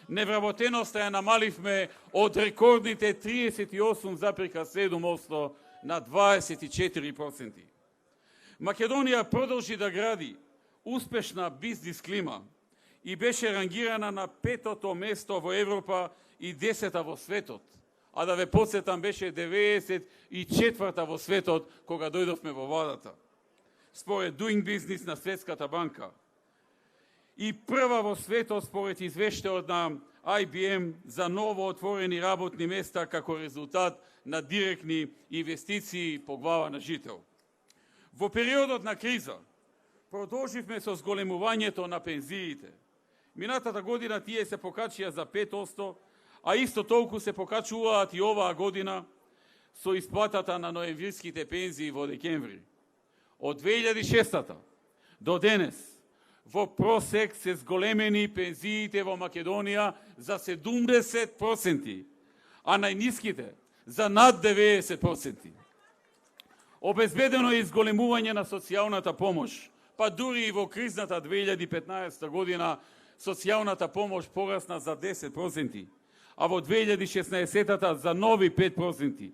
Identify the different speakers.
Speaker 1: Невработеноста ја намаливме од рекордните 38,7% на 24%. Македонија продолжи да гради успешна бизнис клима и беше рангирана на 5-то место во Европа и 10-та во светот. А да ве подсетам, беше 94-та во светот кога дојдовме во владата. Според Doing Business на Светската банка. И прва во светот според извештајот на IBM за ново отворени работни места како резултат на директни инвестиции по глава на жител. Во периодот на криза продолживме со зголемувањето на пензиите. Минатата година тие се покачија за 5%, а исто толку се покачуваат и оваа година со исплатата на ноемвриските пензии во декември. Од 2006 до денес во просек се зголемени пензиите во Македонија за 70%, а најниските за над 90%. Обезбедено е изголемување на социјалната помош, па дури и во кризната 2015 година социјалната помош порасна за 10%, а во 2016 за нови 5%.